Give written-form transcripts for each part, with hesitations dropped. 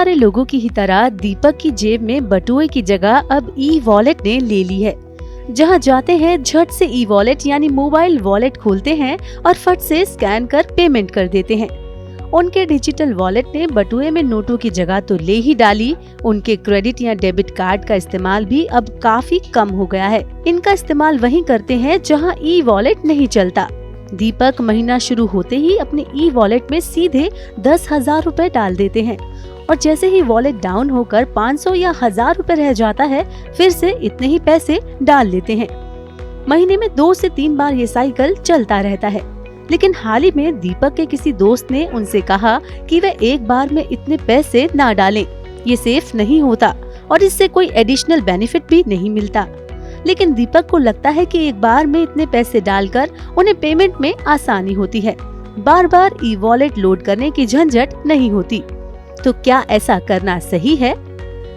सारे लोगों की ही तरह दीपक की जेब में बटुए की जगह अब ई वॉलेट ने ले ली है। जहां जाते हैं झट से ई वॉलेट यानी मोबाइल वॉलेट खोलते हैं और फट से स्कैन कर पेमेंट कर देते हैं। उनके डिजिटल वॉलेट ने बटुए में नोटों की जगह तो ले ही डाली, उनके क्रेडिट या डेबिट कार्ड का इस्तेमाल भी अब काफी कम हो गया है। इनका इस्तेमाल वहीं करते हैं जहां ई वॉलेट नहीं चलता। दीपक महीना शुरू होते ही अपने ई वॉलेट में सीधे 10,000 रुपए डाल देते हैं और जैसे ही वॉलेट डाउन होकर 500 या 1000 रुपए रह जाता है, फिर से इतने ही पैसे डाल लेते हैं। महीने में 2 से 3 बार ये साइकिल चलता रहता है। लेकिन हाल ही में दीपक के किसी दोस्त ने उनसे कहा कि वे एक बार में इतने पैसे ना डालें, ये सेफ नहीं होता और इससे कोई एडिशनल बेनिफिट भी नहीं मिलता। लेकिन दीपक को लगता है कि एक बार में इतने पैसे डालकर उन्हें पेमेंट में आसानी होती है, बार बार ई वॉलेट लोड करने की झंझट नहीं होती। तो क्या ऐसा करना सही है?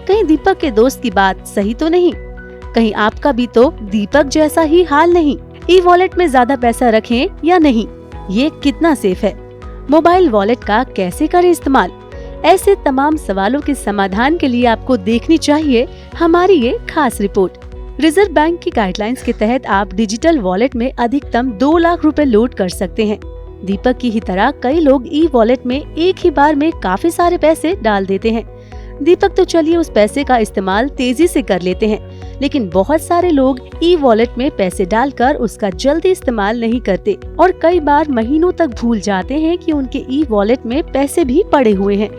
कहीं दीपक के दोस्त की बात सही तो नहीं? कहीं आपका भी तो दीपक जैसा ही हाल नहीं? ई वॉलेट में ज्यादा पैसा रखें या नहीं? ये कितना सेफ है? मोबाइल वॉलेट का कैसे करें इस्तेमाल? ऐसे तमाम सवालों के समाधान के लिए आपको देखनी चाहिए हमारी ये खास रिपोर्ट। रिजर्व बैंक की गाइडलाइंस के तहत आप डिजिटल वॉलेट में अधिकतम 2 लाख रुपए लोड कर सकते हैं। दीपक की ही तरह कई लोग ई वॉलेट में एक ही बार में काफी सारे पैसे डाल देते हैं। दीपक तो चलिए उस पैसे का इस्तेमाल तेजी से कर लेते हैं, लेकिन बहुत सारे लोग ई वॉलेट में पैसे डालकर उसका जल्दी इस्तेमाल नहीं करते और कई बार महीनों तक भूल जाते हैं कि उनके ई वॉलेट में पैसे भी पड़े हुए हैं।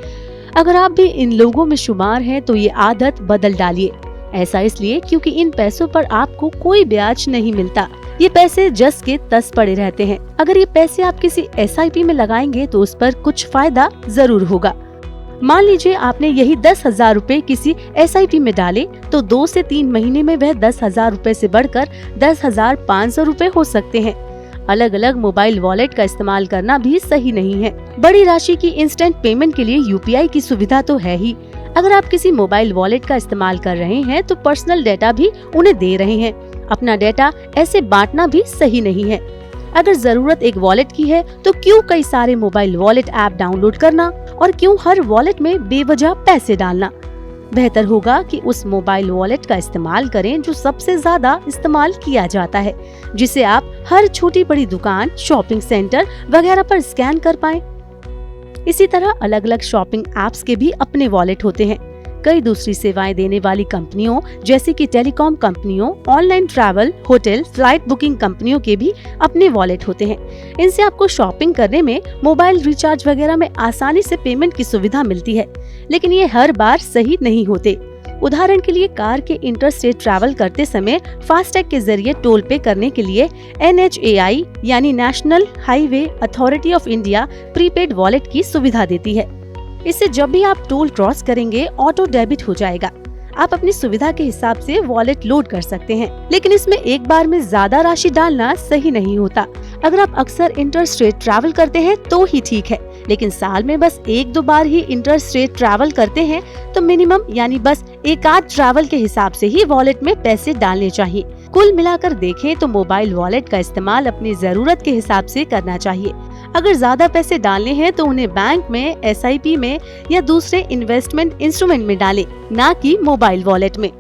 अगर आप भी इन लोगों में शुमार हैं तो ये आदत बदल डालिए। ऐसा इसलिए क्योंकि इन पैसों पर आपको कोई ब्याज नहीं मिलता। ये पैसे जस के तस पड़े रहते हैं। अगर ये पैसे आप किसी SIP में लगाएंगे तो उस पर कुछ फायदा जरूर होगा। मान लीजिए आपने यही 10,000 रुपए किसी SIP में डाले तो 2 से 3 महीने में वह 10,000 रुपए से बढ़कर 10,500 रुपए हो सकते हैं। अलग अलग मोबाइल वॉलेट का इस्तेमाल करना भी सही नहीं है। बड़ी राशि की इंस्टेंट पेमेंट के लिए UPI की सुविधा तो है ही। अगर आप किसी मोबाइल वॉलेट का इस्तेमाल कर रहे हैं तो पर्सनल डेटा भी उन्हें दे रहे हैं। अपना डेटा ऐसे बांटना भी सही नहीं है। अगर जरूरत एक वॉलेट की है तो क्यों कई सारे मोबाइल वॉलेट ऐप डाउनलोड करना और क्यों हर वॉलेट में बेवजह पैसे डालना? बेहतर होगा कि उस मोबाइल वॉलेट का इस्तेमाल करें जो सबसे ज्यादा इस्तेमाल किया जाता है, जिसे आप हर छोटी बड़ी दुकान, शॉपिंग सेंटर वगैरह पर स्कैन कर पाएं। इसी तरह अलग अलग शॉपिंग एप्स के भी अपने वॉलेट होते हैं। कई दूसरी सेवाएं देने वाली कंपनियों जैसे कि टेलीकॉम कंपनियों, online travel, hotel, flight booking कंपनियों के भी अपने वॉलेट होते हैं। इनसे आपको शॉपिंग करने में, मोबाइल रिचार्ज वगैरह में आसानी से पेमेंट की सुविधा मिलती है, लेकिन ये हर बार सही नहीं होते। उदाहरण के लिए कार के इंटर स्टेट ट्रैवल करते समय फास्टैग के जरिए टोल पे करने के लिए NHAI यानी national highway authority of India prepaid wallet की सुविधा देती है। इससे जब भी आप टोल क्रॉस करेंगे ऑटो डेबिट हो जाएगा। आप अपनी सुविधा के हिसाब से वॉलेट लोड कर सकते हैं, लेकिन इसमें एक बार में ज्यादा राशि डालना सही नहीं होता। अगर आप अक्सर इंटर स्टेट ट्रैवल करते हैं तो ही ठीक है, लेकिन साल में बस 1-2 बार ही इंटर स्टेट ट्रैवल करते हैं तो मिनिमम यानी बस एक आध ट्रैवल के हिसाब से ही वॉलेट में पैसे डालने चाहिए। कुल मिलाकर देखें तो मोबाइल वॉलेट का इस्तेमाल अपनी जरूरत के हिसाब से करना चाहिए। अगर ज्यादा पैसे डालने हैं तो उन्हें बैंक में, SIP में या दूसरे इन्वेस्टमेंट इंस्ट्रूमेंट में डालें, ना कि मोबाइल वॉलेट में।